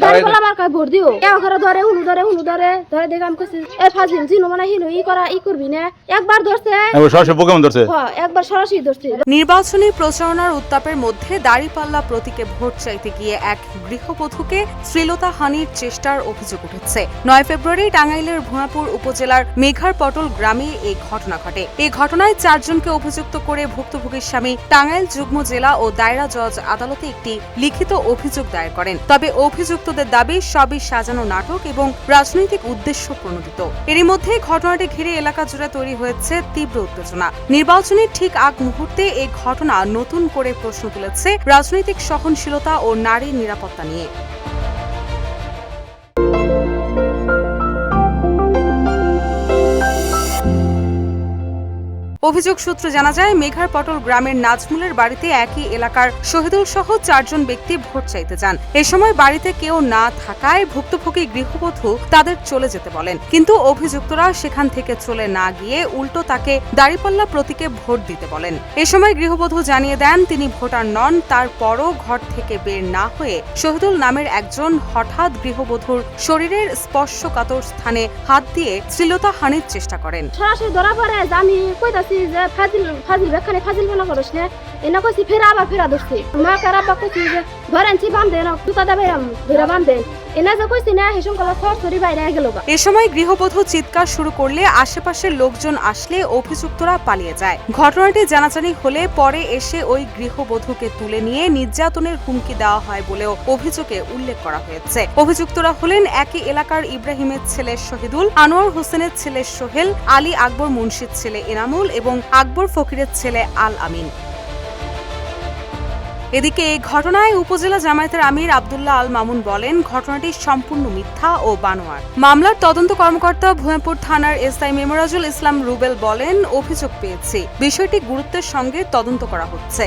দাঁড়িপাল্লা মার্কায় ভোট দিও এবার ধরে ধরে দেখে আমি কইছি এ ফাজিল জিনো মানে হিলো ই করবি না একবার ধরছে একবার সরাসরি ধরছে। নির্বাচনী প্রচারণার উত্তাপের মধ্যে দাঁড়িপাল্লা প্রতীকে ভোট চাইতে গিয়ে এক গৃহবধূকে শ্লীলতাহানির চেষ্টার অভিযোগ উঠেছে। 9 ফেব্রুয়ারি টাঙ্গাইলের ভুঁয়াপুর উপজেলার মেঘার পটল গ্রামে এই ঘটনা ঘটে। এই ঘটনায় 4 জনকে অভিযুক্ত করে ভুক্তভোগীর স্বামী টাঙ্গাইল যুগ্ম জেলা ও দায়রা জজ আদালতে একটি লিখিত অভিযোগ দায়ের করেন। তবে অভিযুক্তদের দাবি সবই সাজানো নাটক এবং রাজনৈতিক উদ্দেশ্য প্রণোদিত। এরই মধ্যে ঘটনাটি ঘিরে এলাকা জুড়ে তৈরি হয়েছে তীব্র উত্তেজনা। নির্বাচনের ঠিক আগ মুহূর্তে এই ঘটনা নতুন করে প্রশ্ন তুলেছে রাজনৈতিক সহনশীলতা ও নারীর নিরাপত্তা নিয়ে। অভিযোগ সূত্রে জানা যায়, মেঘার পটল গ্রামের নাজমুলের বাড়িতে একই এলাকার শহীদুল সহ 4 জন ব্যক্তি ভোট চাইতে যান। এ সময় বাড়িতে কেউ না থাকায় ভুক্তভোগী গৃহবধূ তাদের চলে যেতে বলেন, কিন্তু অভিযুক্তরা সেখান থেকে চলে না গিয়ে উল্টো তাকে দাঁড়িপাল্লা প্রতীকে ভোট দিতে বলেন। এ সময় গৃহবধূ জানিয়ে দেন তিনি ভোটার নন। তারপরও ঘর থেকে বের না হয়ে শহীদুল নামের একজন হঠাৎ গৃহবধূর শরীরের স্পর্শকাতর স্থানে হাত দিয়ে শ্লীলতাহানির চেষ্টা করেন। সরাসরি ধরা পড়ে আমি কইতাছি যে ফাজিল বেখানে ফাজিল মনে করিস না এনা কইছি ফেরা আবার ফেরা ধরছি মা কারাবা কইছি যে ধরেনছি বান্ধে না জুতা দেবে ধরে বান্ধে এনা যে কইছি না হেসম কলা সরি বাইরে গেল। এ সময় গৃহবধূ চিৎকার শুরু করলে আশেপাশের লোকজন আসলে অভিযুক্তরা পালিয়ে যায়। ঘটনাটি জানাজানি হলে পরে এসে ওই গৃহবধূকে তুলে নিয়ে নির্যাতনের হুমকি দেওয়া হয় বলেও অভিযোগে উল্লেখ করা হয়েছে। অভিযুক্তরা হলেন একই এলাকার ইব্রাহিমের ছেলে শহীদুল, আনোয়ার হোসেনের ছেলে সোহেল, আলী আকবর মুন্সির ছেলে এনামুল এবং আকবর ফকিরের ছেলে আল আমিন। এদিকে এই ঘটনায় উপজেলা জামায়াতের আমির আব্দুল্লাহ আল মামুন বলেন, ঘটনাটি সম্পূর্ণ মিথ্যা ও বানোয়ার। মামলার তদন্ত কর্মকর্তা ভুঁয়াপুর থানার এসআই মেমরাজুল ইসলাম রুবেল বলেন, অভিযোগ পেয়েছি, বিষয়টি গুরুত্বের সঙ্গে তদন্ত করা হচ্ছে।